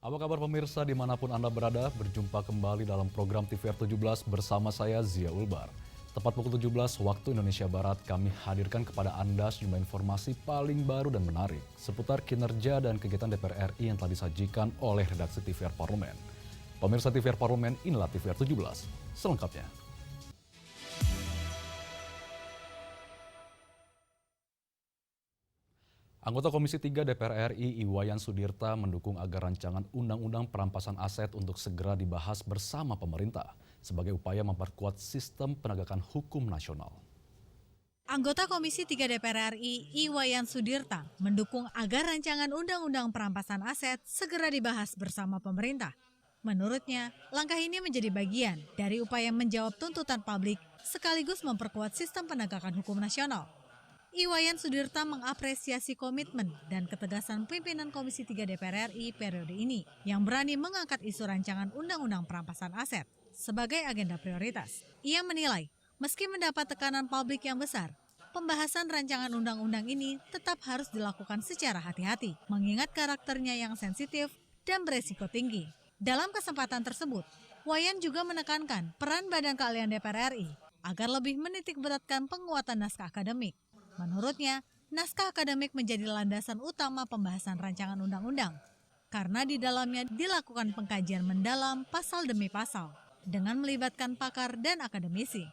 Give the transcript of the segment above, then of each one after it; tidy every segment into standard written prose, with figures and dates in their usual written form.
Apa kabar pemirsa dimanapun Anda berada, berjumpa kembali dalam program TVR 17 bersama saya Zia Ulbar. Tepat pukul 17 waktu Indonesia Barat, kami hadirkan kepada Anda sejumlah informasi paling baru dan menarik seputar kinerja dan kegiatan DPR RI yang telah disajikan oleh redaksi TVR Parlemen. Pemirsa TVR Parlemen, inilah TVR 17 selengkapnya. Anggota Komisi 3 DPR RI Iwayan Sudirta mendukung agar rancangan Undang-Undang Perampasan Aset untuk segera dibahas bersama pemerintah sebagai upaya memperkuat sistem penegakan hukum nasional. Anggota Komisi 3 DPR RI Iwayan Sudirta mendukung agar rancangan Undang-Undang Perampasan Aset segera dibahas bersama pemerintah. Menurutnya, langkah ini menjadi bagian dari upaya menjawab tuntutan publik sekaligus memperkuat sistem penegakan hukum nasional. Iwayan Sudirta mengapresiasi komitmen dan ketegasan pimpinan Komisi 3 DPR RI periode ini yang berani mengangkat isu rancangan Undang-Undang Perampasan Aset sebagai agenda prioritas. Ia menilai, meski mendapat tekanan publik yang besar, pembahasan rancangan undang-undang ini tetap harus dilakukan secara hati-hati, mengingat karakternya yang sensitif dan beresiko tinggi. Dalam kesempatan tersebut, Wayan juga menekankan peran Badan Keahlian DPR RI agar lebih menitikberatkan penguatan naskah akademik. Menurutnya, naskah akademik menjadi landasan utama pembahasan rancangan undang-undang karena di dalamnya dilakukan pengkajian mendalam pasal demi pasal dengan melibatkan pakar dan akademisi.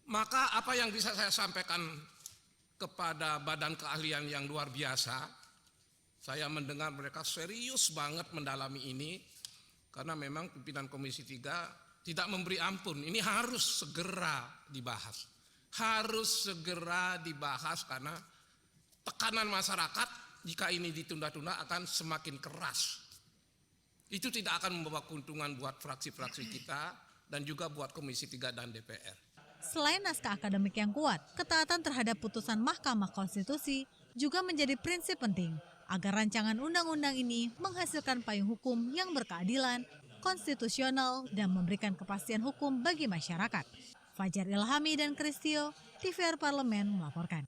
Maka apa yang bisa saya sampaikan kepada badan keahlian yang luar biasa, saya mendengar mereka serius banget mendalami ini karena memang pimpinan Komisi 3 tidak memberi ampun. Ini harus segera dibahas. Harus segera dibahas karena tekanan masyarakat jika ini ditunda-tunda akan semakin keras. Itu tidak akan membawa keuntungan buat fraksi-fraksi kita dan juga buat Komisi 3 dan DPR. Selain naskah akademik yang kuat, ketaatan terhadap putusan Mahkamah Konstitusi juga menjadi prinsip penting agar rancangan undang-undang ini menghasilkan payung hukum yang berkeadilan, konstitusional, dan memberikan kepastian hukum bagi masyarakat. Fajar Ilhami dan Kristio, TVR Parlemen melaporkan.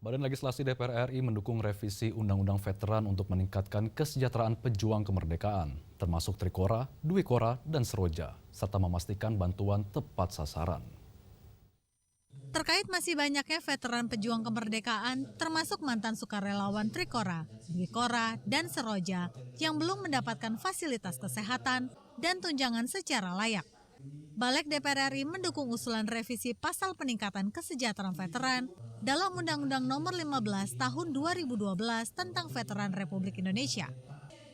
Badan Legislasi DPR RI mendukung revisi Undang-Undang Veteran untuk meningkatkan kesejahteraan pejuang kemerdekaan, termasuk Trikora, Dwikora, dan Seroja, serta memastikan bantuan tepat sasaran. Terkait masih banyaknya veteran pejuang kemerdekaan, termasuk mantan sukarelawan Trikora, Dwikora, dan Seroja yang belum mendapatkan fasilitas kesehatan dan tunjangan secara layak. Balik DPR RI mendukung usulan revisi pasal peningkatan kesejahteraan veteran dalam Undang-Undang Nomor 15 Tahun 2012 tentang Veteran Republik Indonesia.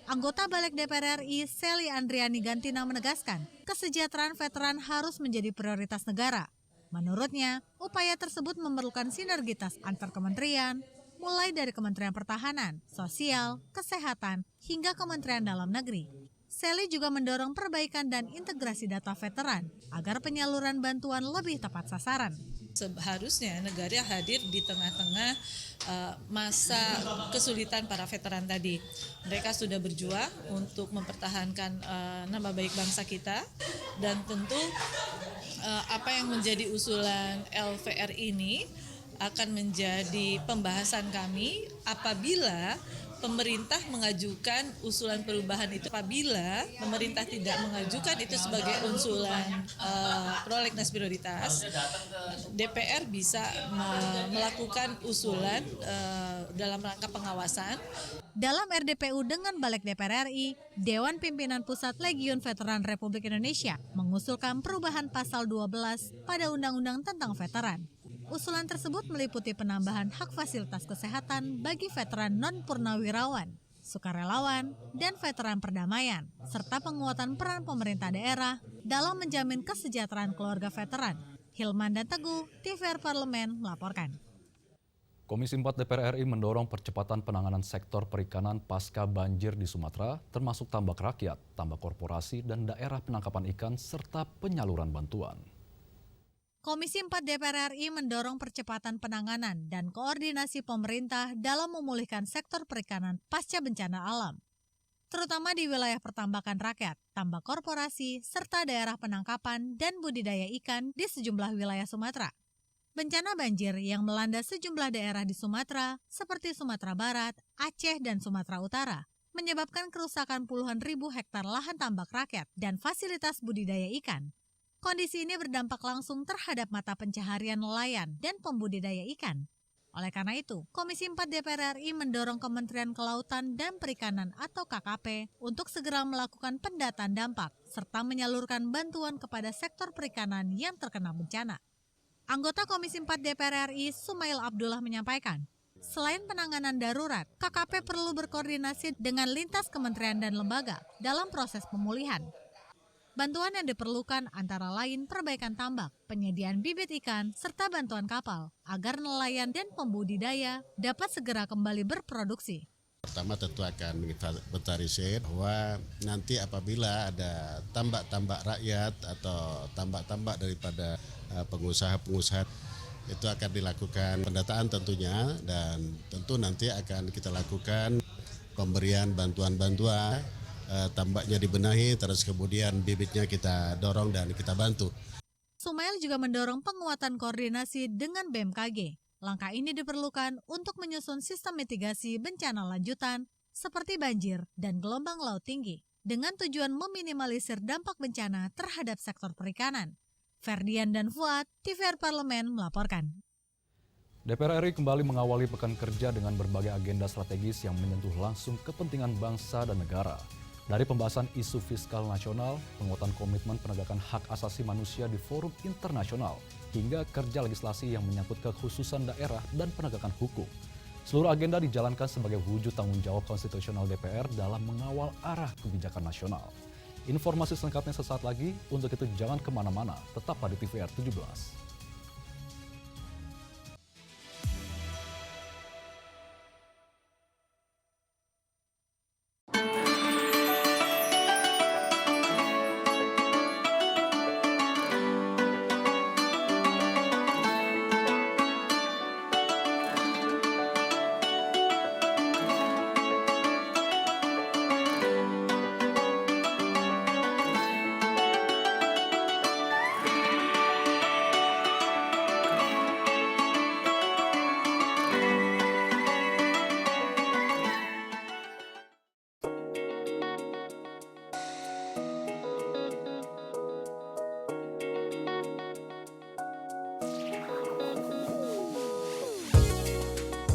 Anggota Balik DPR RI Sely Andriani Gantina menegaskan, kesejahteraan veteran harus menjadi prioritas negara. Menurutnya, upaya tersebut memerlukan sinergitas antar kementerian, mulai dari Kementerian Pertahanan, Sosial, Kesehatan, hingga Kementerian Dalam Negeri. Sely juga mendorong perbaikan dan integrasi data veteran agar penyaluran bantuan lebih tepat sasaran. Seharusnya negara hadir di tengah-tengah masa kesulitan para veteran tadi. Mereka sudah berjuang untuk mempertahankan nama baik bangsa kita dan tentu apa yang menjadi usulan LVR ini akan menjadi pembahasan kami apabila pemerintah mengajukan usulan perubahan itu. Apabila pemerintah tidak mengajukan itu sebagai usulan prolegnas prioritas, DPR bisa melakukan usulan dalam rangka pengawasan. Dalam RDPU dengan Balik DPR RI, Dewan Pimpinan Pusat Legiun Veteran Republik Indonesia mengusulkan perubahan pasal 12 pada Undang-Undang tentang Veteran. Usulan tersebut meliputi penambahan hak fasilitas kesehatan bagi veteran non-purnawirawan, sukarelawan, dan veteran perdamaian, serta penguatan peran pemerintah daerah dalam menjamin kesejahteraan keluarga veteran. Hilman dan Teguh, TVR Parlemen melaporkan. Komisi 4 DPR RI mendorong percepatan penanganan sektor perikanan pasca banjir di Sumatera, termasuk tambak rakyat, tambak korporasi, dan daerah penangkapan ikan, serta penyaluran bantuan. Komisi 4 DPR RI mendorong percepatan penanganan dan koordinasi pemerintah dalam memulihkan sektor perikanan pasca bencana alam, terutama di wilayah pertambakan rakyat, tambak korporasi, serta daerah penangkapan dan budidaya ikan di sejumlah wilayah Sumatera. Bencana banjir yang melanda sejumlah daerah di Sumatera, seperti Sumatera Barat, Aceh, dan Sumatera Utara, menyebabkan kerusakan puluhan ribu hektar lahan tambak rakyat dan fasilitas budidaya ikan. Kondisi ini berdampak langsung terhadap mata pencaharian nelayan dan pembudidaya ikan. Oleh karena itu, Komisi 4 DPR RI mendorong Kementerian Kelautan dan Perikanan atau KKP untuk segera melakukan pendataan dampak serta menyalurkan bantuan kepada sektor perikanan yang terkena bencana. Anggota Komisi 4 DPR RI Sumail Abdullah menyampaikan, selain penanganan darurat, KKP perlu berkoordinasi dengan lintas kementerian dan lembaga dalam proses pemulihan. Bantuan yang diperlukan antara lain perbaikan tambak, penyediaan bibit ikan, serta bantuan kapal agar nelayan dan pembudidaya dapat segera kembali berproduksi. Pertama tentu akan inventarisir bahwa nanti apabila ada tambak-tambak rakyat atau tambak-tambak daripada pengusaha-pengusaha itu akan dilakukan pendataan tentunya, dan tentu nanti akan kita lakukan pemberian bantuan-bantuan. Tambaknya dibenahi, terus kemudian bibitnya kita dorong dan kita bantu. Sumail juga mendorong penguatan koordinasi dengan BMKG. Langkah ini diperlukan untuk menyusun sistem mitigasi bencana lanjutan seperti banjir dan gelombang laut tinggi dengan tujuan meminimalisir dampak bencana terhadap sektor perikanan. Ferdian dan Fuad, TVR Parlemen melaporkan. DPR RI kembali mengawali pekan kerja dengan berbagai agenda strategis yang menyentuh langsung kepentingan bangsa dan negara. Dari pembahasan isu fiskal nasional, penguatan komitmen penegakan hak asasi manusia di forum internasional, hingga kerja legislasi yang menyangkut kekhususan daerah dan penegakan hukum. Seluruh agenda dijalankan sebagai wujud tanggung jawab konstitusional DPR dalam mengawal arah kebijakan nasional. Informasi selengkapnya sesaat lagi, untuk itu jangan kemana-mana, tetap pada TVR 17.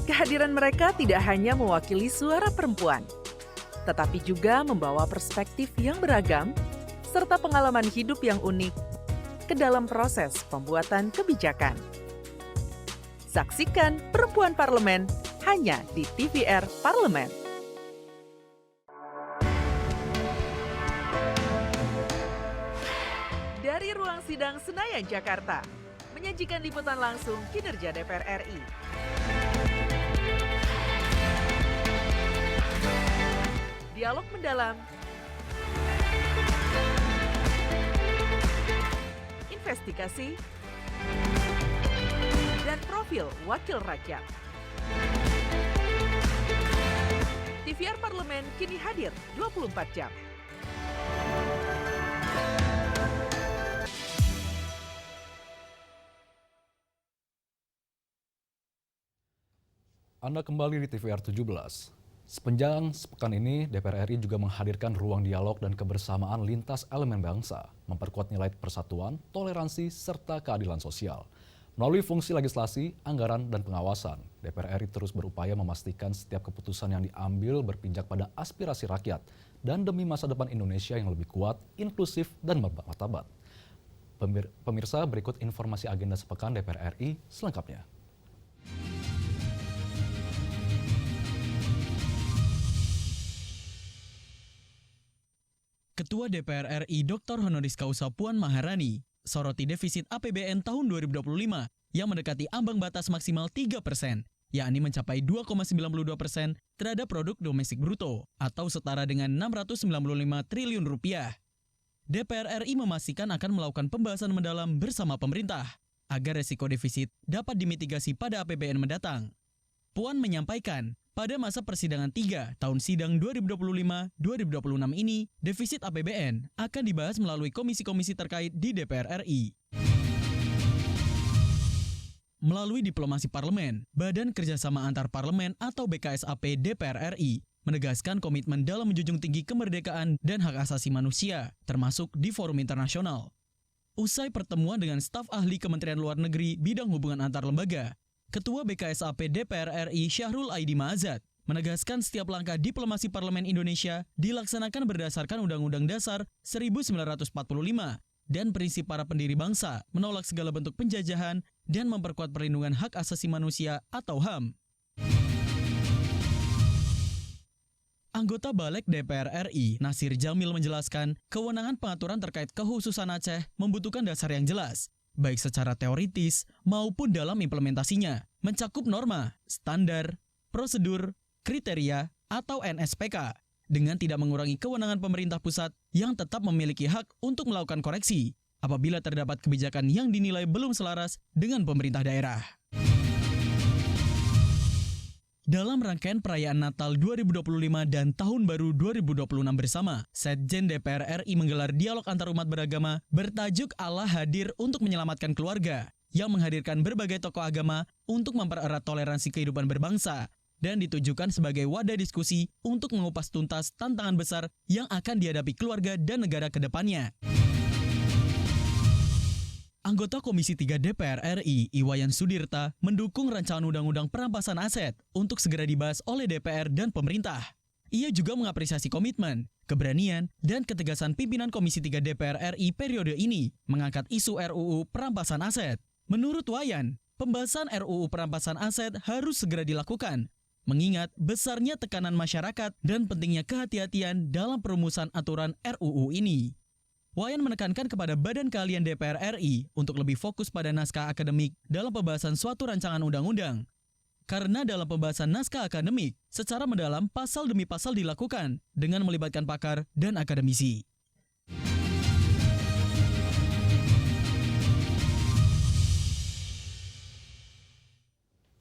Kehadiran mereka tidak hanya mewakili suara perempuan, tetapi juga membawa perspektif yang beragam serta pengalaman hidup yang unik ke dalam proses pembuatan kebijakan. Saksikan Perempuan Parlemen hanya di TVR Parlemen. Dari ruang sidang Senayan, Jakarta, menyajikan liputan langsung kinerja DPR RI. Dialog mendalam, investigasi, dan profil wakil rakyat. TVR Parlemen kini hadir 24 jam. Anda kembali di TVR 17. Sepanjang sepekan ini, DPR RI juga menghadirkan ruang dialog dan kebersamaan lintas elemen bangsa, memperkuat nilai persatuan, toleransi, serta keadilan sosial. Melalui fungsi legislasi, anggaran, dan pengawasan, DPR RI terus berupaya memastikan setiap keputusan yang diambil berpijak pada aspirasi rakyat dan demi masa depan Indonesia yang lebih kuat, inklusif, dan bermartabat. Pemirsa, berikut informasi agenda sepekan DPR RI selengkapnya. Ketua DPR RI Dr. Honoris Causa Puan Maharani soroti defisit APBN tahun 2025 yang mendekati ambang batas maksimal 3%, yakni mencapai 2,92% terhadap produk domestik bruto atau setara dengan 695 triliun rupiah. DPR RI memastikan akan melakukan pembahasan mendalam bersama pemerintah agar resiko defisit dapat dimitigasi pada APBN mendatang. Puan menyampaikan, pada masa persidangan 3 tahun sidang 2025-2026 ini, defisit APBN akan dibahas melalui komisi-komisi terkait di DPR RI. Melalui diplomasi parlemen, Badan Kerjasama Antar Parlemen atau BKSAP DPR RI menegaskan komitmen dalam menjunjung tinggi kemerdekaan dan hak asasi manusia, termasuk di forum internasional. Usai pertemuan dengan staf ahli Kementerian Luar Negeri bidang hubungan antar lembaga, Ketua BKSAP DPR RI Syahrul Aidi Ma'azat menegaskan setiap langkah diplomasi Parlemen Indonesia dilaksanakan berdasarkan Undang-Undang Dasar 1945 dan prinsip para pendiri bangsa menolak segala bentuk penjajahan dan memperkuat perlindungan hak asasi manusia atau HAM. Anggota Balik DPR RI, Nasir Jamil menjelaskan, kewenangan pengaturan terkait kekhususan Aceh membutuhkan dasar yang jelas, baik secara teoritis maupun dalam implementasinya, mencakup norma, standar, prosedur, kriteria, atau NSPK, dengan tidak mengurangi kewenangan pemerintah pusat yang tetap memiliki hak untuk melakukan koreksi apabila terdapat kebijakan yang dinilai belum selaras dengan pemerintah daerah. Dalam rangkaian perayaan Natal 2025 dan Tahun Baru 2026 bersama, Setjen DPR RI menggelar dialog antarumat beragama bertajuk Allah Hadir untuk Menyelamatkan Keluarga, yang menghadirkan berbagai tokoh agama untuk mempererat toleransi kehidupan berbangsa, dan ditujukan sebagai wadah diskusi untuk mengupas tuntas tantangan besar yang akan dihadapi keluarga dan negara ke depannya. Anggota Komisi 3 DPR RI, Iwayan Sudirta, mendukung rancangan undang-undang perampasan aset untuk segera dibahas oleh DPR dan pemerintah. Ia juga mengapresiasi komitmen, keberanian, dan ketegasan pimpinan Komisi 3 DPR RI periode ini mengangkat isu RUU perampasan aset. Menurut Wayan, pembahasan RUU perampasan aset harus segera dilakukan, mengingat besarnya tekanan masyarakat dan pentingnya kehati-hatian dalam perumusan aturan RUU ini. Wayan menekankan kepada Badan Keahlian DPR RI untuk lebih fokus pada naskah akademik dalam pembahasan suatu rancangan undang-undang. Karena dalam pembahasan naskah akademik, secara mendalam pasal demi pasal dilakukan dengan melibatkan pakar dan akademisi.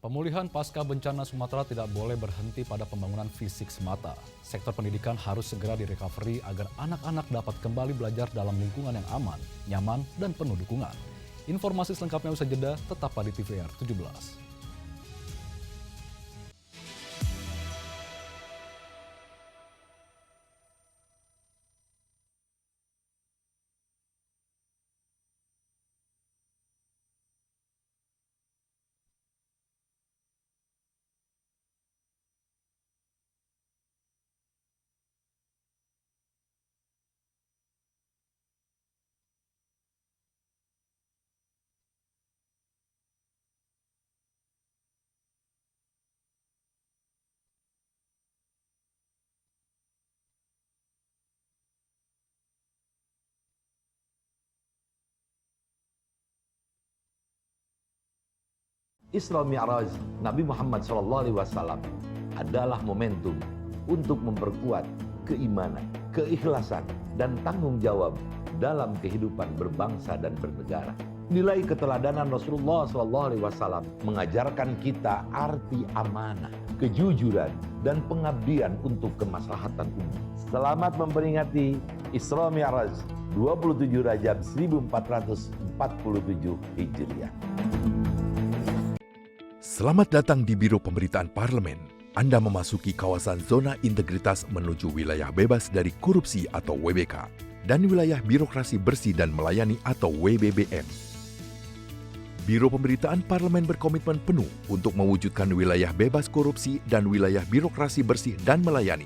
Pemulihan pasca bencana Sumatera tidak boleh berhenti pada pembangunan fisik semata. Sektor pendidikan harus segera direcovery agar anak-anak dapat kembali belajar dalam lingkungan yang aman, nyaman, dan penuh dukungan. Informasi selengkapnya usai jeda, tetap di TVR 17. Isra Mi'raj Nabi Muhammad SAW adalah momentum untuk memperkuat keimanan, keikhlasan, dan tanggung jawab dalam kehidupan berbangsa dan bernegara. Nilai keteladanan Rasulullah SAW mengajarkan kita arti amanah, kejujuran, dan pengabdian untuk kemaslahatan umat. Selamat memperingati Isra Mi'raj 27 Rajab 1447 Hijriah. Selamat datang di Biro Pemberitaan Parlemen. Anda memasuki kawasan zona integritas menuju wilayah bebas dari korupsi atau WBK dan wilayah birokrasi bersih dan melayani atau WBBM. Biro Pemberitaan Parlemen berkomitmen penuh untuk mewujudkan wilayah bebas korupsi dan wilayah birokrasi bersih dan melayani.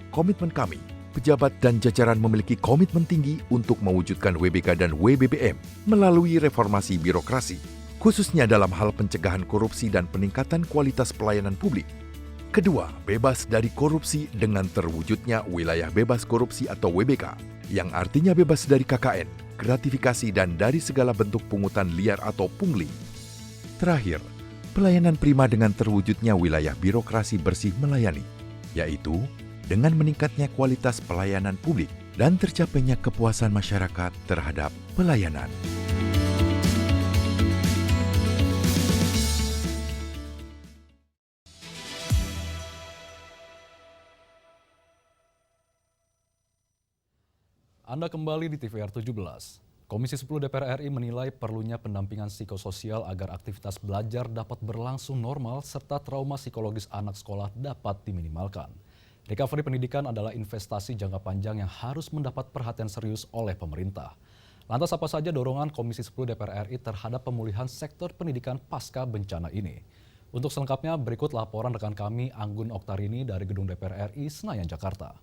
Komitmen kami, pejabat dan jajaran memiliki komitmen tinggi untuk mewujudkan WBK dan WBBM melalui reformasi birokrasi, khususnya dalam hal pencegahan korupsi dan peningkatan kualitas pelayanan publik. Kedua, bebas dari korupsi dengan terwujudnya wilayah bebas korupsi atau WBK, yang artinya bebas dari KKN, gratifikasi, dan dari segala bentuk pungutan liar atau pungli. Terakhir, pelayanan prima dengan terwujudnya wilayah birokrasi bersih melayani, yaitu dengan meningkatnya kualitas pelayanan publik dan tercapainya kepuasan masyarakat terhadap pelayanan. Anda kembali di TVR 17. Komisi 10 DPR RI menilai perlunya pendampingan psikososial agar aktivitas belajar dapat berlangsung normal serta trauma psikologis anak sekolah dapat diminimalkan. Recovery pendidikan adalah investasi jangka panjang yang harus mendapat perhatian serius oleh pemerintah. Lantas apa saja dorongan Komisi 10 DPR RI terhadap pemulihan sektor pendidikan pasca bencana ini? Untuk selengkapnya berikut laporan rekan kami Anggun Oktarini dari Gedung DPR RI Senayan, Jakarta.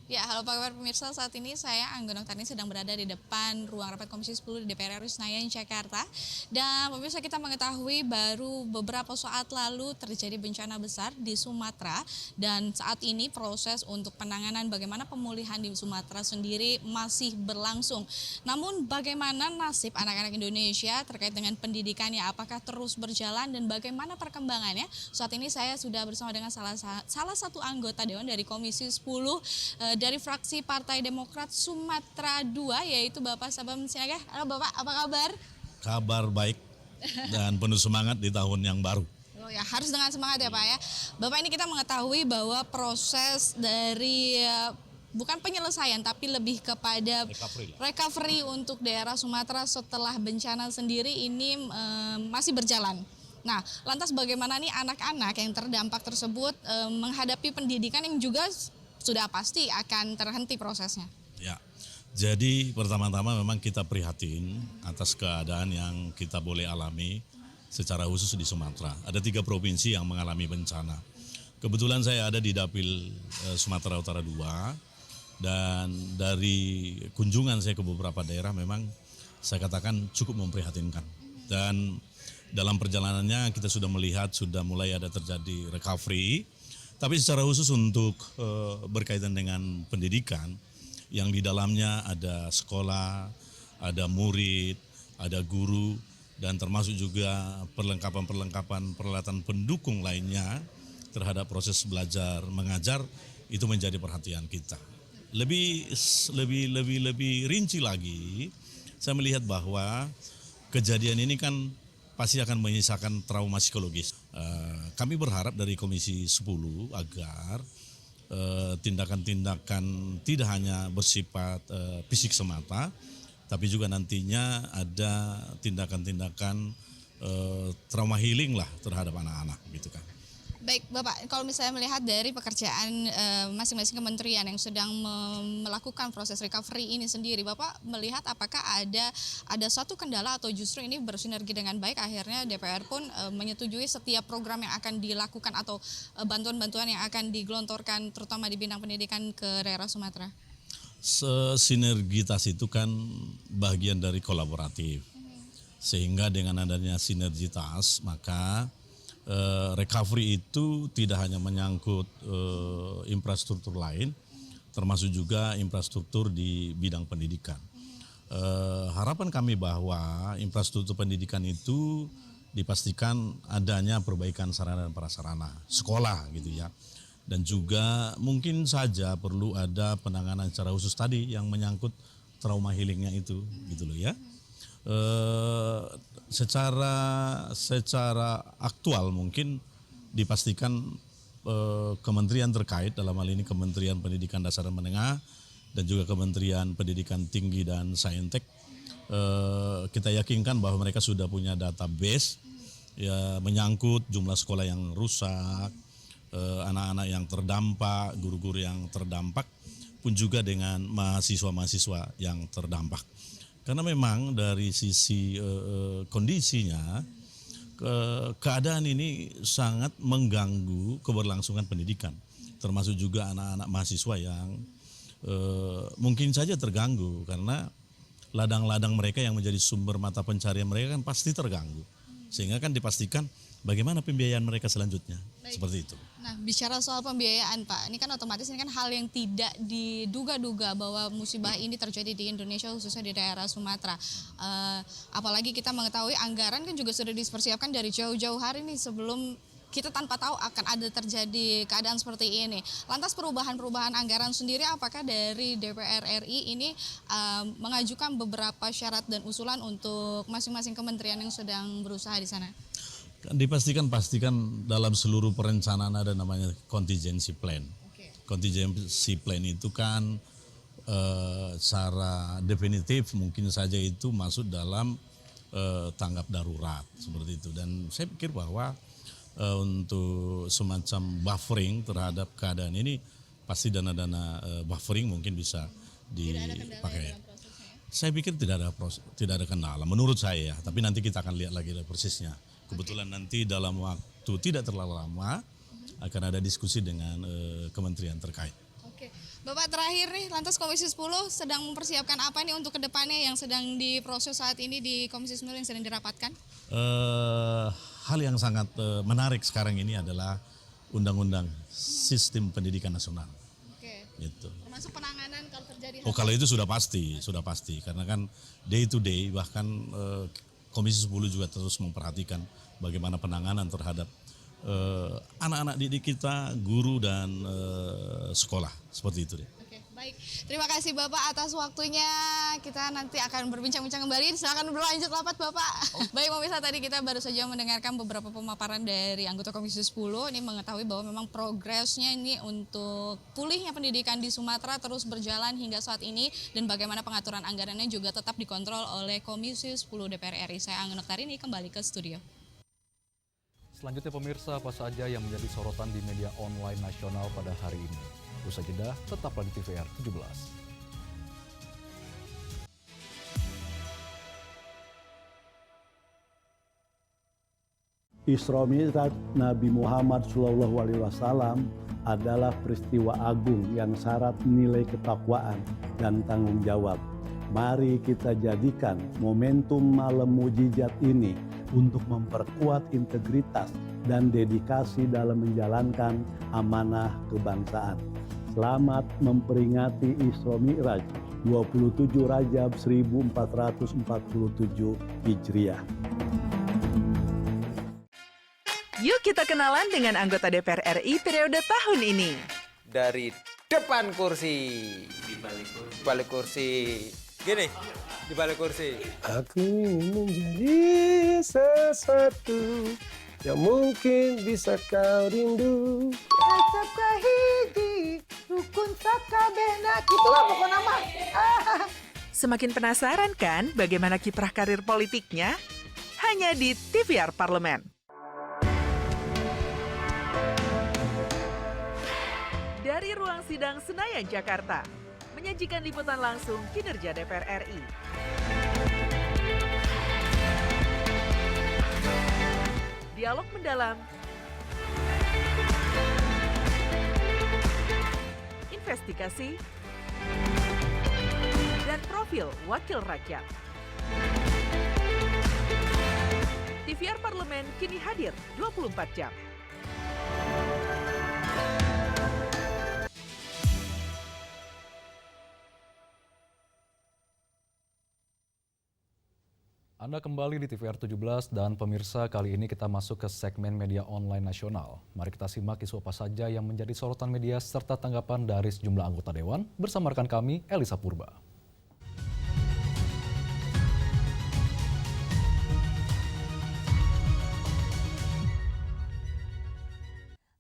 Ya, halo apa kabar pemirsa, saat ini saya Anggun Oktarini sedang berada di depan ruang rapat Komisi 10 di DPR RI Senayan, Jakarta. Dan pemirsa, kita mengetahui baru beberapa saat lalu terjadi bencana besar di Sumatera. Dan saat ini proses untuk penanganan bagaimana pemulihan di Sumatera sendiri masih berlangsung. Namun bagaimana nasib anak-anak Indonesia terkait dengan pendidikannya, apakah terus berjalan dan bagaimana perkembangannya? Saat ini saya sudah bersama dengan salah satu anggota Dewan dari Komisi 10 dari fraksi Partai Demokrat Sumatera II, yaitu Bapak Sabam Siaga. Halo Bapak, apa kabar? Kabar baik dan penuh semangat di tahun yang baru. Oh ya, harus dengan semangat ya Pak ya. Bapak, ini kita mengetahui bahwa proses dari bukan penyelesaian tapi lebih kepada recovery untuk daerah Sumatera setelah bencana sendiri ini masih berjalan. Nah, lantas bagaimana nih anak-anak yang terdampak tersebut menghadapi pendidikan yang juga sudah pasti akan terhenti prosesnya? Ya, jadi pertama-tama memang kita prihatin atas keadaan yang kita boleh alami secara khusus di Sumatera. Ada 3 provinsi yang mengalami bencana. Kebetulan saya ada di Dapil Sumatera Utara 2, dan dari kunjungan saya ke beberapa daerah memang saya katakan cukup memprihatinkan. Dan dalam perjalanannya kita sudah melihat sudah mulai ada terjadi recovery. Tapi secara khusus untuk berkaitan dengan pendidikan yang di dalamnya ada sekolah, ada murid, ada guru, dan termasuk juga perlengkapan peralatan pendukung lainnya terhadap proses belajar mengajar, itu menjadi perhatian kita. Lebih rinci lagi, saya melihat bahwa kejadian ini kan pasti akan menyisakan trauma psikologis. Kami berharap dari Komisi 10 agar tindakan-tindakan tidak hanya bersifat fisik semata, tapi juga nantinya ada tindakan-tindakan trauma healing lah terhadap anak-anak gitu kan. Baik Bapak, kalau misalnya melihat dari pekerjaan masing-masing kementerian yang sedang melakukan proses recovery ini sendiri, Bapak melihat apakah ada suatu kendala atau justru ini bersinergi dengan baik, akhirnya DPR pun menyetujui setiap program yang akan dilakukan atau bantuan-bantuan yang akan digelontorkan terutama di bidang pendidikan ke daerah Sumatera? Sinergitas itu kan bagian dari kolaboratif, sehingga dengan adanya sinergitas maka recovery itu tidak hanya menyangkut infrastruktur lain, termasuk juga infrastruktur di bidang pendidikan. Harapan kami bahwa infrastruktur pendidikan itu dipastikan adanya perbaikan sarana dan prasarana sekolah gitu ya, dan juga mungkin saja perlu ada penanganan secara khusus tadi yang menyangkut trauma healingnya itu gitu loh ya. Secara aktual mungkin dipastikan kementerian terkait, dalam hal ini Kementerian Pendidikan Dasar dan Menengah dan juga Kementerian Pendidikan Tinggi dan Saintek, kita yakinkan bahwa mereka sudah punya database ya, menyangkut jumlah sekolah yang rusak, anak-anak yang terdampak, guru-guru yang terdampak, pun juga dengan mahasiswa-mahasiswa yang terdampak. Karena memang dari sisi kondisinya, keadaan ini sangat mengganggu keberlangsungan pendidikan. Termasuk juga anak-anak mahasiswa yang mungkin saja terganggu karena ladang-ladang mereka yang menjadi sumber mata pencarian mereka kan pasti terganggu. Sehingga kan dipastikan bagaimana pembiayaan mereka selanjutnya. Baik. Seperti itu. Nah, bicara soal pembiayaan Pak, ini kan otomatis ini kan hal yang tidak diduga-duga bahwa musibah ini terjadi di Indonesia khususnya di daerah Sumatera. Apalagi kita mengetahui anggaran kan juga sudah dipersiapkan dari jauh-jauh hari nih sebelum kita tanpa tahu akan ada terjadi keadaan seperti ini. Lantas perubahan-perubahan anggaran sendiri apakah dari DPR RI ini mengajukan beberapa syarat dan usulan untuk masing-masing kementerian yang sedang berusaha di sana? Dipastikan dalam seluruh perencanaan ada namanya contingency plan. Okay. Contingency plan itu kan secara definitif mungkin saja itu masuk dalam tanggap darurat seperti itu. Dan saya pikir bahwa untuk semacam buffering terhadap keadaan ini, pasti dana-dana buffering mungkin bisa dipakai. Saya pikir tidak ada kendala menurut saya, tapi nanti kita akan lihat lagi persisnya. Kebetulan nanti dalam waktu tidak terlalu lama akan ada diskusi dengan kementerian terkait. Oke, Bapak terakhir nih, lantas Komisi 10 sedang mempersiapkan apa nih untuk kedepannya yang sedang diproses saat ini di Komisi 10 yang sedang dirapatkan? Hal yang sangat menarik sekarang ini adalah Undang-Undang Sistem Pendidikan Nasional. Oke. Gitu. Termasuk penanganan kalau terjadi. Kalau itu sudah pasti, karena kan day to day, bahkan Komisi 10 juga terus memperhatikan bagaimana penanganan terhadap anak-anak didik kita, guru dan sekolah, seperti itu deh. Oke, baik. Terima kasih Bapak atas waktunya. Kita nanti akan berbincang-bincang kembali. Silakan berlanjut rapat Bapak. Baik pemirsa, tadi kita baru saja mendengarkan beberapa pemaparan dari anggota Komisi 10. Ini mengetahui bahwa memang progresnya ini untuk pulihnya pendidikan di Sumatera terus berjalan hingga saat ini, dan bagaimana pengaturan anggarannya juga tetap dikontrol oleh Komisi 10 DPR RI. Saya Anggun Oktarini kembali ke studio. Selanjutnya pemirsa, apa saja yang menjadi sorotan di media online nasional pada hari ini? Usai jeda, tetaplah di TVR 17. Isra Mi'raj Nabi Muhammad SAW adalah peristiwa agung yang syarat nilai ketakwaan dan tanggung jawab. Mari kita jadikan momentum malam mujizat ini untuk memperkuat integritas dan dedikasi dalam menjalankan amanah kebangsaan. Selamat memperingati Isra Mi'raj 27 Rajab 1447 Hijriah. Yuk kita kenalan dengan anggota DPR RI periode tahun ini. Dari depan kursi, di balik kursi. Gini, di balik kursi. Aku ingin menjadi sesuatu yang mungkin bisa kau rindu. Acap kahiji, rukun sakabehna, gitulah pokok nama. Semakin penasaran kan bagaimana kiprah karir politiknya? Hanya di TVR Parlemen. Dari ruang sidang Senayan, Jakarta, menyajikan liputan langsung kinerja DPR RI. Dialog mendalam, investigasi, dan profil wakil rakyat. TVR Parlemen kini hadir 24 jam. Anda kembali di TVR 17 dan pemirsa, kali ini kita masuk ke segmen media online nasional. Mari kita simak isu apa saja yang menjadi sorotan media serta tanggapan dari sejumlah anggota Dewan bersama rekan kami Elisa Purba.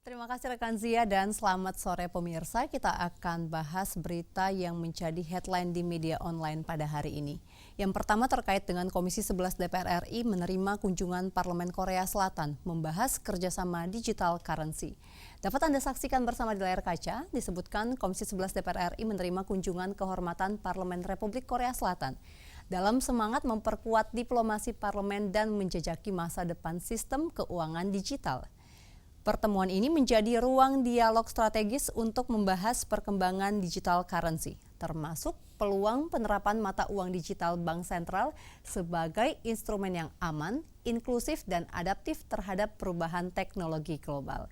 Terima kasih rekan Zia dan selamat sore pemirsa. Kita akan bahas berita yang menjadi headline di media online pada hari ini. Yang pertama terkait dengan Komisi 11 DPR RI menerima kunjungan Parlemen Korea Selatan membahas kerjasama digital currency. Dapat Anda saksikan bersama di layar kaca, disebutkan Komisi 11 DPR RI menerima kunjungan kehormatan Parlemen Republik Korea Selatan dalam semangat memperkuat diplomasi parlemen dan menjejaki masa depan sistem keuangan digital. Pertemuan ini menjadi ruang dialog strategis untuk membahas perkembangan digital currency, termasuk peluang penerapan mata uang digital bank sentral sebagai instrumen yang aman, inklusif, dan adaptif terhadap perubahan teknologi global.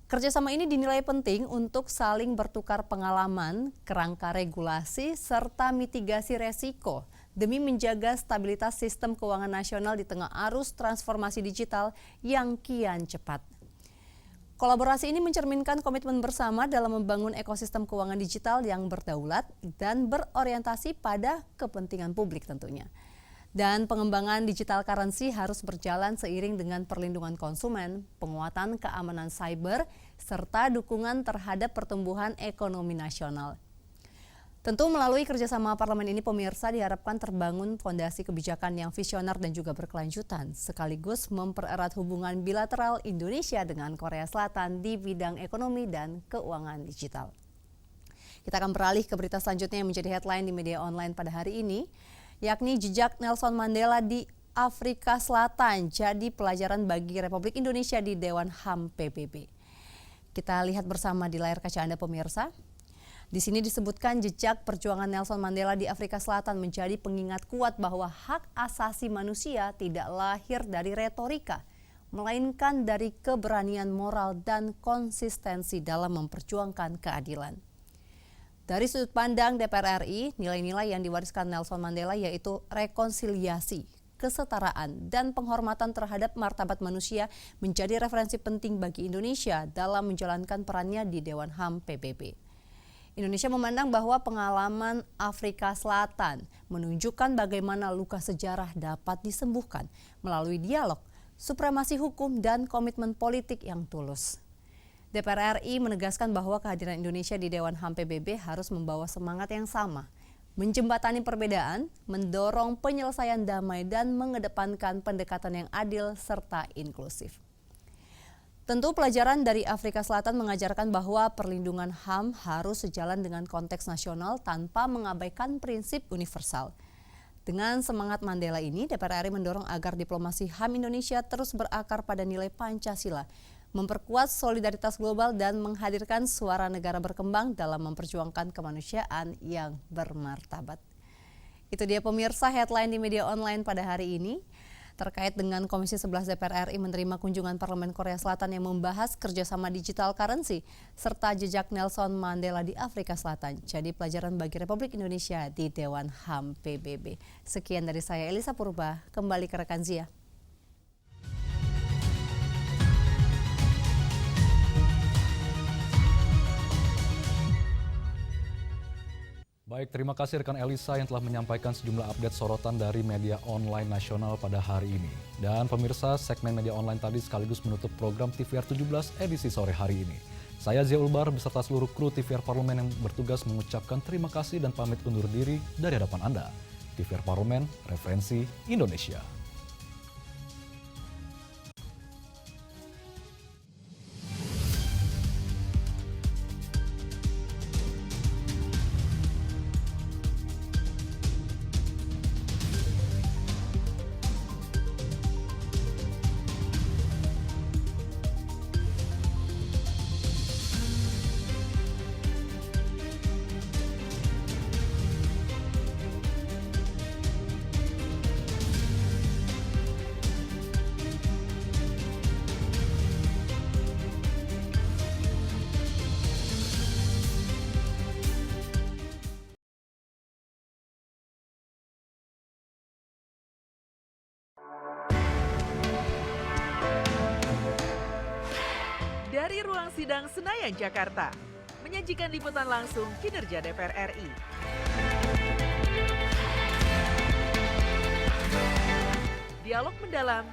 Kerjasama ini dinilai penting untuk saling bertukar pengalaman, kerangka regulasi, serta mitigasi resiko demi menjaga stabilitas sistem keuangan nasional di tengah arus transformasi digital yang kian cepat. Kolaborasi ini mencerminkan komitmen bersama dalam membangun ekosistem keuangan digital yang berdaulat dan berorientasi pada kepentingan publik tentunya. Dan pengembangan digital currency harus berjalan seiring dengan perlindungan konsumen, penguatan keamanan cyber, serta dukungan terhadap pertumbuhan ekonomi nasional. Tentu melalui kerjasama parlemen ini pemirsa diharapkan terbangun fondasi kebijakan yang visioner dan juga berkelanjutan, sekaligus mempererat hubungan bilateral Indonesia dengan Korea Selatan di bidang ekonomi dan keuangan digital. Kita akan beralih ke berita selanjutnya yang menjadi headline di media online pada hari ini, yakni jejak Nelson Mandela di Afrika Selatan jadi pelajaran bagi Republik Indonesia di Dewan HAM PBB. Kita lihat bersama di layar kaca Anda pemirsa. Di sini disebutkan jejak perjuangan Nelson Mandela di Afrika Selatan menjadi pengingat kuat bahwa hak asasi manusia tidak lahir dari retorika, melainkan dari keberanian moral dan konsistensi dalam memperjuangkan keadilan. Dari sudut pandang DPR RI, nilai-nilai yang diwariskan Nelson Mandela yaitu rekonsiliasi, kesetaraan, dan penghormatan terhadap martabat manusia menjadi referensi penting bagi Indonesia dalam menjalankan perannya di Dewan HAM PBB. Indonesia memandang bahwa pengalaman Afrika Selatan menunjukkan bagaimana luka sejarah dapat disembuhkan melalui dialog, supremasi hukum, dan komitmen politik yang tulus. DPR RI menegaskan bahwa kehadiran Indonesia di Dewan HAM PBB harus membawa semangat yang sama, menjembatani perbedaan, mendorong penyelesaian damai, dan mengedepankan pendekatan yang adil serta inklusif. Tentu pelajaran dari Afrika Selatan mengajarkan bahwa perlindungan HAM harus sejalan dengan konteks nasional tanpa mengabaikan prinsip universal. Dengan semangat Mandela ini, DPR RI mendorong agar diplomasi HAM Indonesia terus berakar pada nilai Pancasila, memperkuat solidaritas global dan menghadirkan suara negara berkembang dalam memperjuangkan kemanusiaan yang bermartabat. Itu dia pemirsa headline di media online pada hari ini. Terkait dengan Komisi 11 DPR RI menerima kunjungan Parlemen Korea Selatan yang membahas kerjasama digital currency serta jejak Nelson Mandela di Afrika Selatan. Jadi pelajaran bagi Republik Indonesia di Dewan HAM PBB. Sekian dari saya Elisa Purba, kembali ke rekan Zia. Baik, terima kasih rekan Elisa yang telah menyampaikan sejumlah update sorotan dari media online nasional pada hari ini. Dan pemirsa, segmen media online tadi sekaligus menutup program TVR 17 edisi sore hari ini. Saya Zia Ulbar beserta seluruh kru TVR Parlemen yang bertugas mengucapkan terima kasih dan pamit undur diri dari hadapan Anda. TVR Parlemen, referensi Indonesia. Dari ruang sidang Senayan, Jakarta, menyajikan liputan langsung kinerja DPR RI. Dialog mendalam,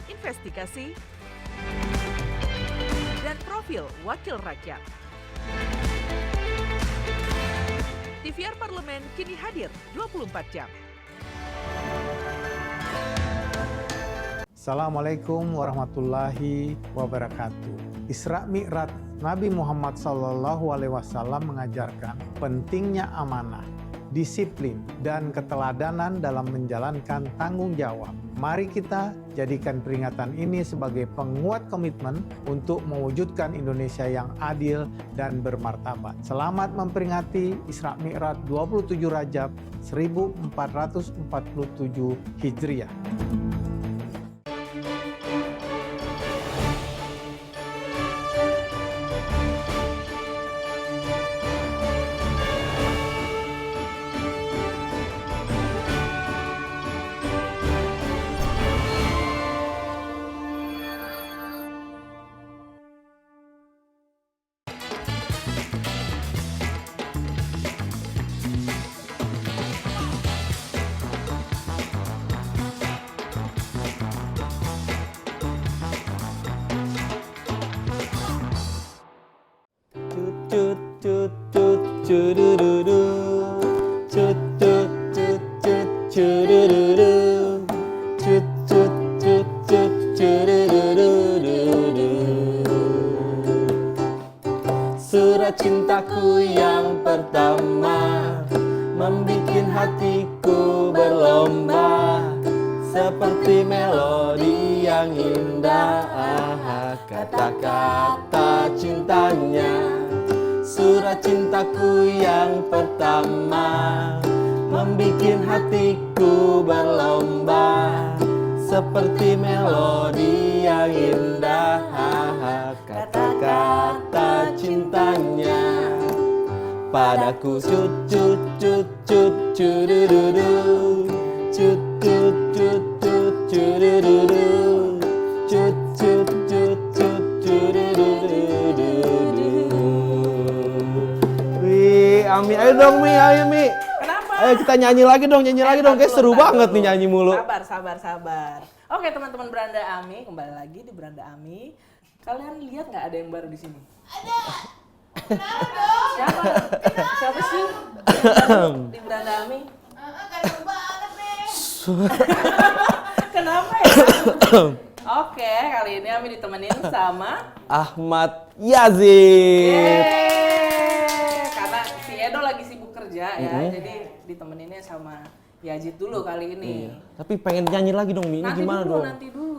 investigasi, dan profil wakil rakyat. TVR Parlemen kini hadir 24 jam. Assalamualaikum warahmatullahi wabarakatuh. Isra Mi'raj Nabi Muhammad SAW mengajarkan pentingnya amanah, disiplin, dan keteladanan dalam menjalankan tanggung jawab. Mari kita jadikan peringatan ini sebagai penguat komitmen untuk mewujudkan Indonesia yang adil dan bermartabat. Selamat memperingati Isra Mi'raj 27 Rajab 1447 Hijriah. cut cut cudududu cut cut cut cut cudududu cut cut cut cut cudududu. Surat cintaku yang pertama membikin hatiku berlomba seperti melodi yang indah. Kata-kata cintanya, surat cintaku yang pertama membikin hatiku berlomba seperti melodi yang indah. Kata-kata cintanya padaku cut cut cut cut cudududu cut cut cut cut cudududu cut cut cut cut cudududu. Wih, Ami, ayo dong Mi, ayo Mi. Kenapa? Ayo kita nyanyi lagi dong, kayak seru banget nih nyanyi mulu. Sabar. Oke teman-teman Beranda Ami, kembali lagi di Beranda Ami. Kalian lihat nggak ada yang baru di sini? Ada. Siapa sih di Beranda Ami? Ganteng banget nih. Kenapa ya? Oke, kali ini Ami ditemenin sama Ahmad Yazid. Karena si Edo lagi sibuk kerja ya, jadi ditemeninnya sama Yazid dulu kali ini. Tapi pengen nyanyi lagi dong Mi, ini gimana dong? Nanti dulu.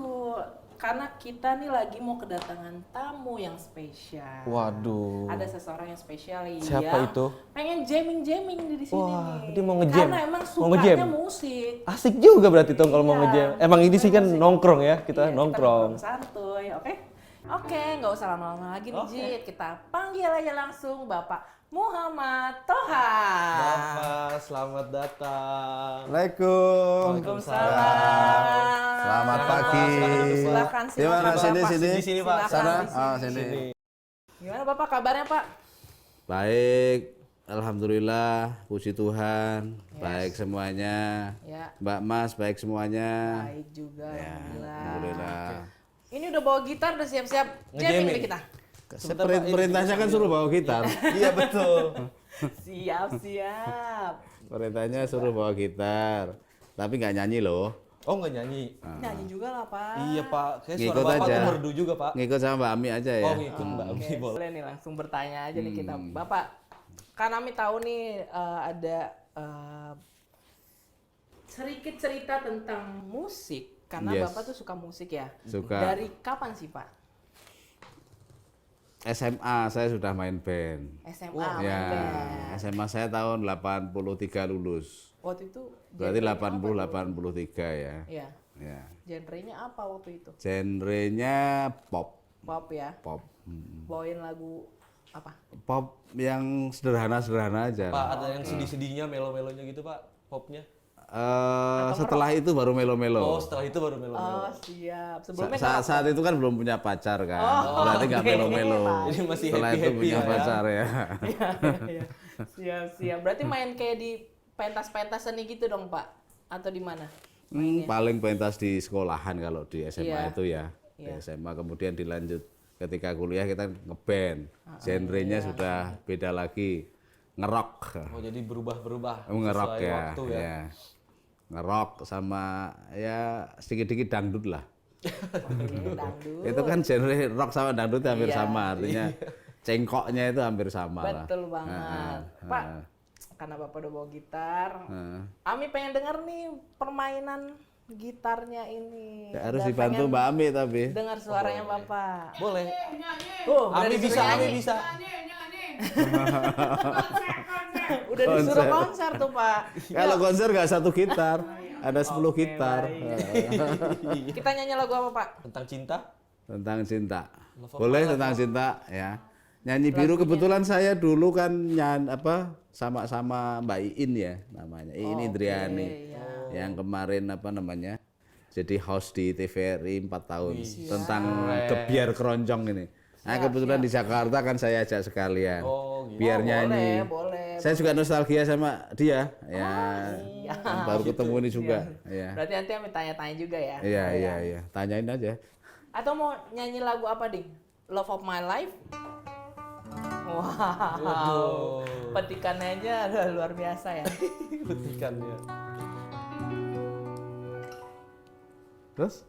Karena kita nih lagi mau kedatangan tamu yang spesial. Waduh. Ada seseorang yang spesial Siapa itu? pengen jamming di sini. Wah, nih. dia mau ngejam. Karena emang Mau ngejam? sukanya musik. Asik juga berarti tuh kalau mau ngejam. Emang ini sih kan nongkrong ya, kita nongkrong. Kita santuy, oke? Oke, nggak usah lama-lama lagi nih Jit. Kita panggil aja langsung Bapak Muhammad Toha. Bapak, selamat datang. Waalaikumsalam. Selamat pagi. Silakan. Di mana? Sini, Pak. Sana. Sini. Gimana Bapak kabarnya Pak? Baik, alhamdulillah, puji Tuhan, baik semuanya. Ya. Mbak Mas, baik semuanya. Baik juga, Ya, alhamdulillah. Ini udah bawa gitar, udah siap-siap jamming nih kita. Perintahnya kan suruh bawa gitar. Iya betul. Siap. Perintahnya suruh bawa gitar, tapi nggak nyanyi loh. Oh nggak nyanyi? Nyanyi juga lah Pak. Iya Pak, kayak suara Ngikut Bapak aja. tuh merdu juga Pak. Ngikut sama Mbak Ami aja ya. Oh ngikut Mbak Ami boleh. Boleh nih langsung bertanya aja nih kita. Bapak, kan Ami tahu nih ada sedikit cerita tentang musik. Karena Yes. Bapak tuh suka musik ya. Suka. Dari kapan sih Pak? SMA saya sudah main band. SMA Ya, main band. SMA saya tahun 83 lulus. Waktu itu Berarti genrenya 83 ya. Iya. Ya. Genrenya apa waktu itu? Genrenya pop. Pop ya. Pop. Bawain lagu apa? Pop yang sederhana-sederhana aja. Pak ada yang sedih-sedihnya, melo-melonya gitu Pak, popnya? Setelah itu baru melo-melo. Oh setelah itu baru melo-melo. Oh siap. Sebelumnya Saat itu kan belum punya pacar kan, berarti nggak oke. melo-melo. Jadi masih Setelah itu happy-happy punya ya. pacar ya. Iya. Siap. Berarti main kayak di pentas-pentas seni gitu dong Pak? Atau di mana? Paling pentas di sekolahan kalau di SMA Iya. itu ya. Di Iya. SMA kemudian dilanjut ketika kuliah kita ngeband. Genrenya sudah beda lagi, ngerok. Oh jadi berubah-berubah. Ngerok sesuai ya. waktu Ya. Ngerok sama ya sedikit-sedikit dangdut lah. Dangdut. Itu kan genre rock sama dangdut hampir Iya. sama, artinya cengkoknya itu hampir sama lah. Betul banget. Pak, karena Bapak udah bawa gitar, Ami pengen denger nih permainan gitarnya ini. Ya, harus Dan dibantu pengen Mbak Ami tapi. dengar suaranya Bapak. Boleh. Tuh, Ami bisa. Udah disuruh konser tuh Pak. Kalau konser nggak satu gitar, ada 10 gitar. Kita nyanyi lagu apa Pak? Tentang cinta? Tentang cinta. Boleh tentang cinta ya. Nyanyi biru kebetulan saya dulu kan sama-sama Mbak Iin ya namanya. Iin Indriani. Yang kemarin jadi host di TVRI 4 tahun tentang Gebiar Keroncong ini. Nah kebetulan di Jakarta kan saya ajak sekalian biar nyanyi. Boleh. Saya juga nostalgia sama dia ya. Baru ketemu ini juga. Ya. Berarti nanti Ami tanya-tanya juga ya. Iya. Tanyain aja. Atau mau nyanyi lagu apa Ding? Love of My Life? Wow. Petikannya aja udah luar biasa ya. Petikannya. Terus?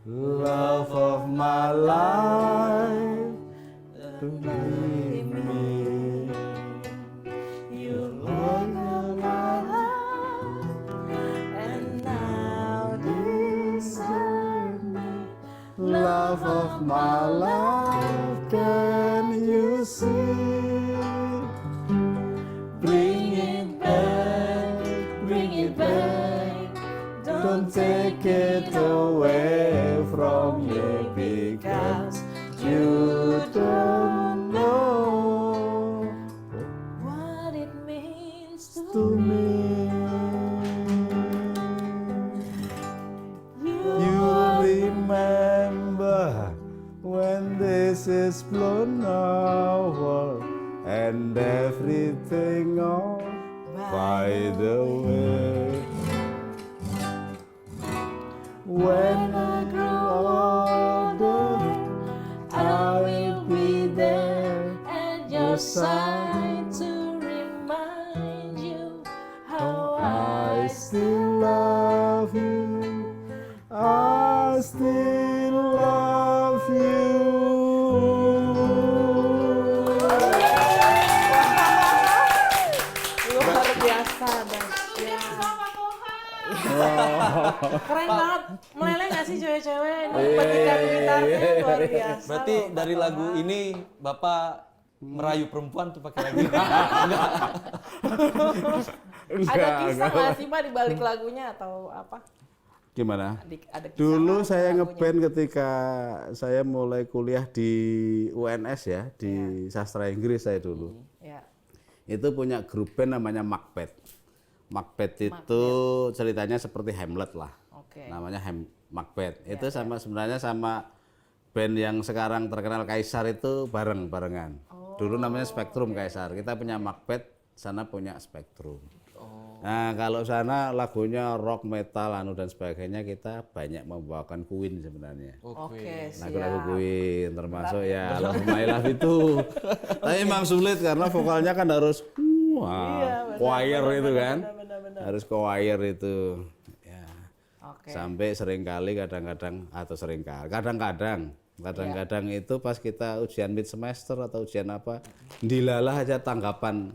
Love of my life, to leave me. You look at my heart, and now desert me. Love of my life, can you see? Bring it back, bring it back. Don't take it away from me because you don't know What it means to me. You remember when this is blown over and everything all by the way. When I grow older, I will be there at your your side side to remind you how I still love you. I still love you. luar biasa dan keren banget. Meleleh nggak sih cewek-cewek ini petikan gitarnya luar biasa. Berarti loh, dari Bapak. lagu ini Bapak merayu perempuan tuh pakai lagu ini. Ada kisah nggak sih Pak di balik lagunya atau apa? Gimana? Ada kisah Dulu nggak saya lagunya? ngeband ketika saya mulai kuliah di UNS ya, di sastra Inggris saya dulu. Ya. Itu punya grup band namanya Macbeth. Macbeth itu ceritanya seperti Hamlet lah. Oke. Namanya Macbeth. Itu sama sebenarnya sama band yang sekarang terkenal Kaisar itu barengan. Dulu namanya Spektrum Kaisar. Kita punya Macbeth, sana punya Spektrum. Nah, kalau sana lagunya rock, metal, dan sebagainya, kita banyak membawakan Queen sebenarnya. Oke, Lagu-lagu siap. Queen, termasuk Berat ya ya. Love My Love itu. Tapi emang sulit karena vokalnya kan harus Iya, benar, choir benar, itu benar, kan. benar. Harus choir itu. Ya. Oke. Sampai seringkali kadang-kadang atau seringkali kadang-kadang itu pas kita ujian mid semester atau ujian apa, dilalah aja tanggapan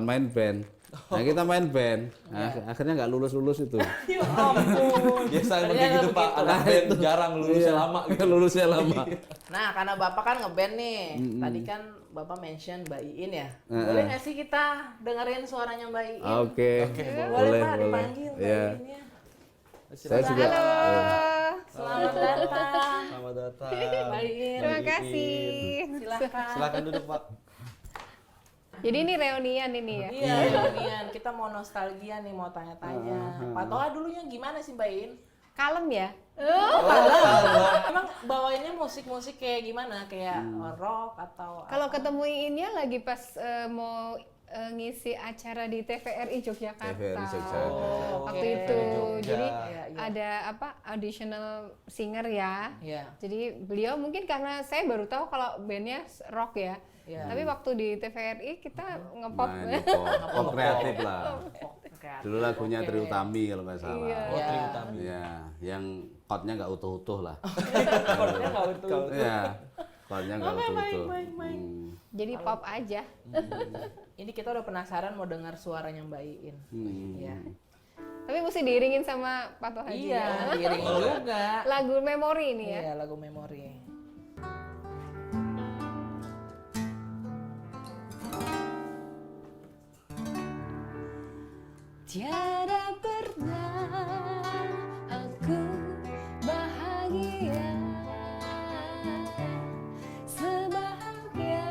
main band. Nah, kita main band, akhirnya nggak lulus itu. Ya ampun. Biasanya Ternyata begitu Pak, begitu. anak band jarang lulusnya lama gitu. Lulusnya lama. Nah, karena Bapak kan ngeband nih. Tadi kan Bapak mention Mbak Iin ya. Boleh nggak sih kita dengerin suaranya Mbak Iin? Oke. Boleh Pak dipanggil Mbak Iya. Iinnya. Saya juga. Selamat datang. Selamat datang. Mbak Iin. Terima kasih. Silakan. Silakan duduk Pak. Jadi ini reunian ini ya? Iya, reunian. Kita mau nostalgia nih, mau tanya-tanya. Pak Toha dulunya gimana sih Mbak Iin? Kalem ya? Emang bawainnya musik-musik kayak gimana? Kayak rock atau Kalau ketemu Iinnya lagi pas mau ngisi acara di TVRI Yogyakarta. TVRI Yogyakarta. Waktu Oke. itu. Jogja. Jadi Iya. ada apa? Auditional singer ya. Iya. Jadi beliau mungkin karena saya baru tahu kalau bandnya rock ya. Iya. Tapi waktu di TVRI kita ngepop. Main pop kreatif lah. Kreatif. Dulu lagunya Oke. Triutami kalau nggak salah. Iya. Oh, Triutami. Ya, yang chordnya nggak utuh-utuh lah. Chordnya nggak utuh. Iya, chordnya nggak Oke, utuh-utuh. baik. Jadi pop aja. Ini kita udah penasaran mau dengar suaranya Mbak Iin. Iya. Tapi mesti diiringin sama Pak Toha Iya, juga. diiringin juga. Lagu memori ini ya. Iya, lagu memori. Tiada pernah aku bahagia sebahagia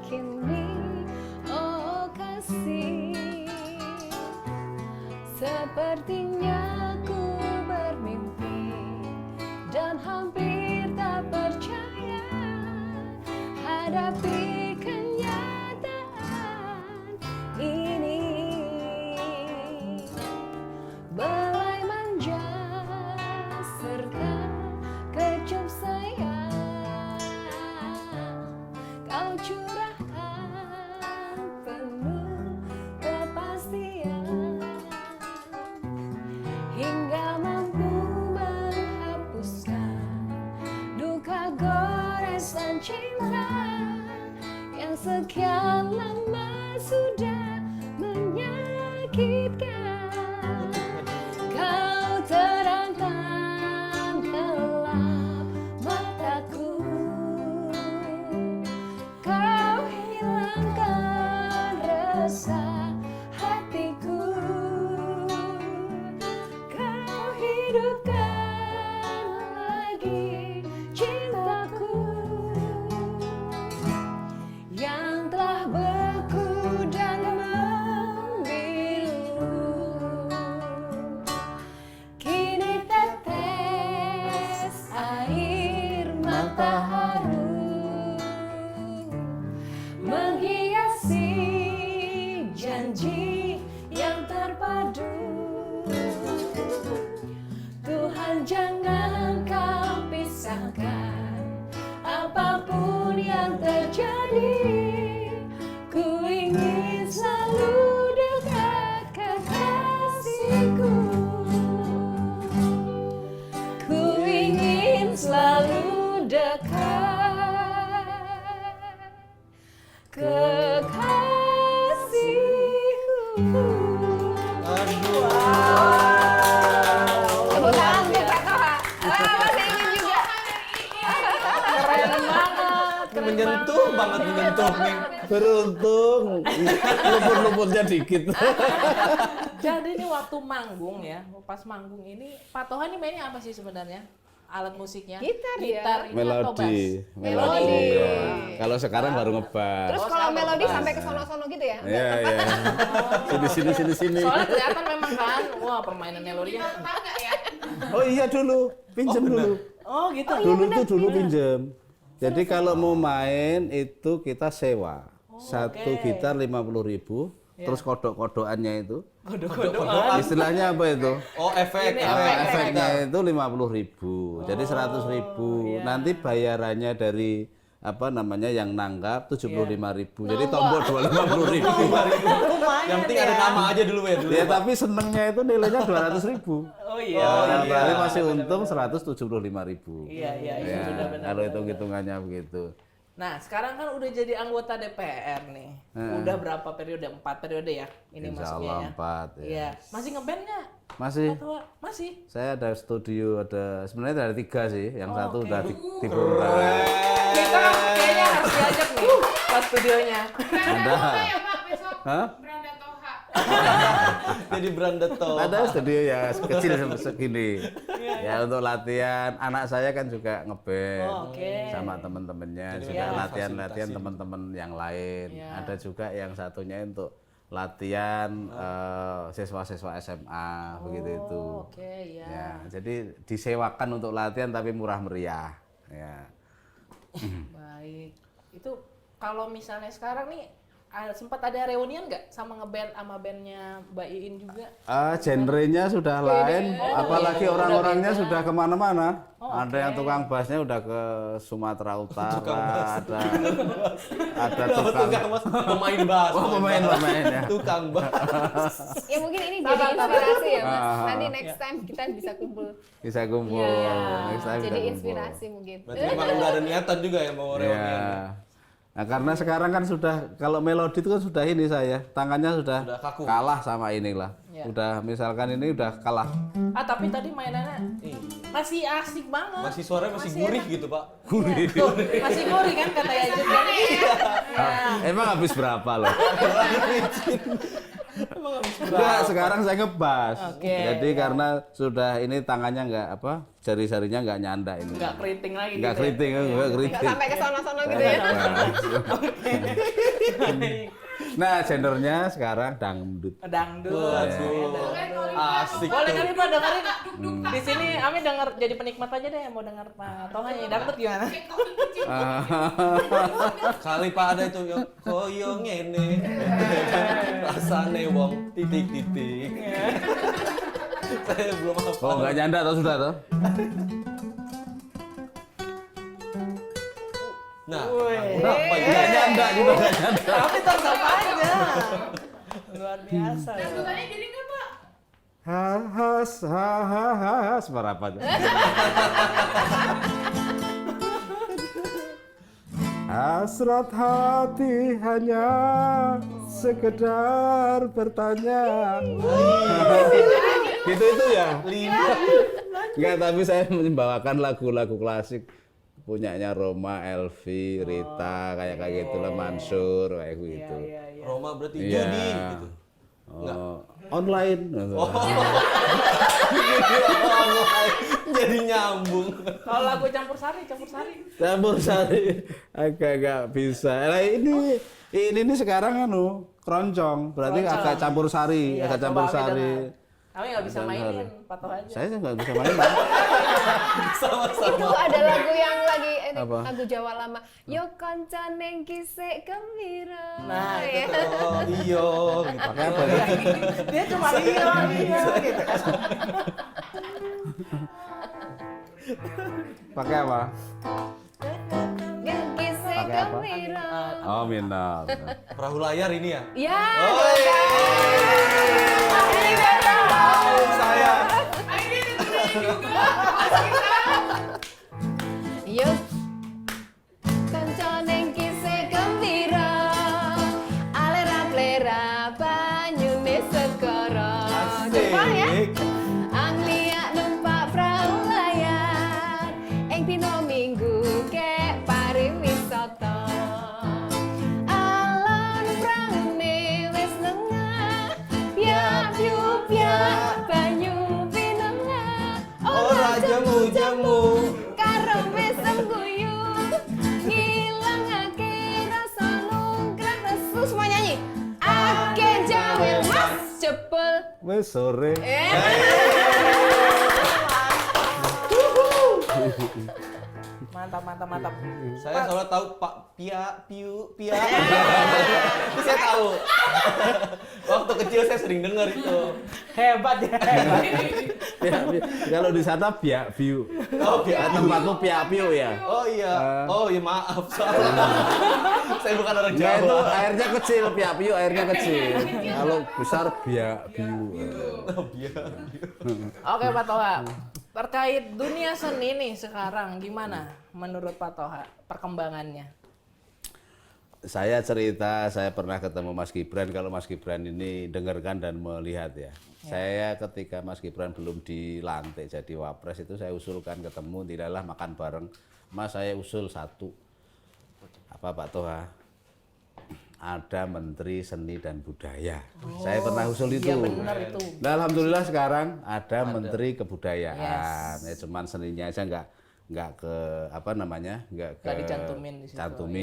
kini, oh kasih. Sepertinya ku bermimpi dan hampir tak percaya hadapi kenyataan. serta kecup sayang kau curahkan penuh kepastian hingga mampu menghapuskan duka goresan cinta yang sekian lama sudah menyakitkan. Kau terangkan gelap mataku, kau hilangkan resah hatiku, kau hidupkan lagi cintaku yang telah beku dan membiru. Kini tetes air mata haru menghiasi janji yang terpadu. Tuhan jangan kau pisahkan apapun yang terjadi. Ku ingin selalu dekat kekasihku. Ku ingin selalu dekat kekasihku. Tepuk tangan untuk Kak Toha. Masih ingin juga. Keren banget. Menyentuh banget, menyentuh nih. Beruntung luput-luputnya dikit. Jadi ini waktu manggung ya, pas manggung ini Pak Toha ini mainnya apa sih sebenarnya? Alat musiknya? Gitar ya? Gitar ini atau bass? Melodi. Ya. Kalau sekarang baru ngebass. Terus kalau melodi sampai ke sono-sono gitu ya? Iya, iya. Sini. Soalnya kelihatan memang kan, wah permainan melodinya. Oh iya dulu, pinjam dulu. Oh gitu. Dulu pinjam. Jadi kalau mau main itu kita sewa. Satu gitar 50.000, terus kodok-kodokannya itu. Kodok-kodokan. Istilahnya apa itu? Oh, efek. Efeknya itu 50.000. Jadi 100.000. Nanti bayarannya dari apa namanya yang nangkap 75.000. Jadi tombol 250.000. Yang penting ada nama aja dulu ya. Ya tapi senengnya itu nilainya 200.000. Oh iya. Berarti masih untung 175.000. Iya, Ya, sudah benar. kalau hitung-hitungannya begitu. Nah, sekarang kan udah jadi anggota DPR nih. Udah berapa periode? 4 periode ya? Ini Insya masuknya Allah ya. 4 ya. Iya. Masih ngeband nggak? Masih. Masih. Saya ada studio, sebenarnya ada 3 sih. Yang satu oke. udah dibongkar. Kita kayaknya harus diajak nih ke studionya. Ada. Hah? Jadi Branda Toha. Ada studio ya kecil segini. Ya untuk latihan. Anak saya kan juga ngeband sama teman-temannya. Juga latihan-latihan teman-teman yang lain. Ada juga yang satunya untuk latihan siswa-siswa SMA begitu itu. Ya, jadi disewakan untuk latihan tapi murah meriah. Ya. Baik. Itu kalau misalnya sekarang nih sempat ada reunian nggak sama ngeband sama bandnya Mbak Iin juga? Genrenya sudah lain, apalagi orang-orangnya sudah kemana-mana. Ada yang tukang bassnya udah ke Sumatera Utara, ada tukang pemain bass. Oh, pemain ya. Tukang bass. Ya mungkin ini jadi inspirasi ya Mas. Nanti next time kita bisa kumpul. Bisa kumpul. Next time Jadi bisa inspirasi mungkin. Berarti memang udah ada niatan juga ya mau reunian. Nah karena sekarang kan sudah, kalau melodi itu kan sudah ini saya, tangannya sudah kaku. kalah sama inilah. Udah misalkan ini udah kalah. Tapi tadi mainannya masih asik banget. Masih suaranya masih gurih gitu Pak. Gurih. Masih gurih kan kata ya juga. Emang habis berapa loh? Enggak, sekarang saya ngebas. Jadi karena sudah ini tangannya nggak apa, jari-jarinya nggak nyanda ini. Nggak keriting lagi. Nggak gitu keriting, nggak keriting. Nggak sampai ke sono-sono gitu ya. Nah, gendernya sekarang dangdut. Dangdut. Asik. Boleh kali Pak dengerin. Di sini Ami denger jadi penikmat aja deh, mau denger Pak Toha nyanyi dangdut gimana? Kali Pak ada itu yang koyo ngene. Rasane wong titik-titik. Saya belum hafal. Oh, nggak nyanda atau sudah toh? Nah, Wih. Nggak nyanda juga nggak nyanda. Tapi tetap aja. Luar biasa. Lagunya jadi nggak Pak? Has, berapa aja? Hasrat hati hanya sekedar bertanya. Gitu itu ya? Enggak, tapi saya membawakan lagu-lagu klasik punyanya Roma, Elvi, Rita, kayak gitulah, Mansur, kayak gitu. Roma berarti Iya. judi gitu. Online. Jadi nyambung. Kalau lagu campur sari. Campur sari agak bisa. Nah, ini sekarang keroncong, berarti Keroncong. agak campur sari, Iya, agak coba campur Ami sari. dengar. Kami nggak bisa mainin, patuh aja. Saya nggak bisa main. Itu ada lagu yang lagi Apa? lagu Jawa lama. Yo kanca neng kisik gembira. Nah, Ya. itu tuh. Oh, iyo gitu. Pakai apa ya? Dia cuma iya gitu kan. Pakai apa? Kisik Pakai apa? gembira. Oh, minor. Perahu layar ini ya? Ya. Oh, iya. Saya. Yo kanca neng kisik gembira. Alera-plera banyune segara. Coba ya. Anglia numpak perahu layar. Ing dina Minggu kek pariwisata. Alon prahune wis nengah. Piak-piak banyu pinengah. Ora jamu-jamu. Karo mesem guyu. Ngilangake rasa lungkrah nesu. Semua nyanyi. Ake jawel mas cepel. Wes sore. Mantap. Saya soalnya tahu Pak Piu. Itu saya tahu. Waktu kecil saya sering dengar itu. Hebat ya. Kalau di sana Piak View. Oh, Piak View. Tempatku Piak View ya. Oh iya. Oh iya, maaf. Soalnya saya bukan orang Ya itu Jawa. airnya kecil, Piak View airnya kecil. Kalau besar Piak View. Oke Pak Toha, terkait dunia seni nih sekarang gimana menurut Pak Toha perkembangannya? Saya cerita, saya pernah ketemu Mas Gibran. Kalau Mas Gibran ini dengarkan dan melihat ya. Saya ketika Mas Gibran belum dilantik jadi wapres itu saya usulkan ketemu, tidaklah makan bareng. Mas, saya usul satu. Apa Pak Toha? Ada Menteri Seni dan Budaya. Saya pernah usul itu. Iya benar itu. Nah, alhamdulillah sekarang ada Menteri Kebudayaan. Ya cuman seninya aja nggak ke apa namanya? Nggak Nggak dicantumin di situ. cantumin.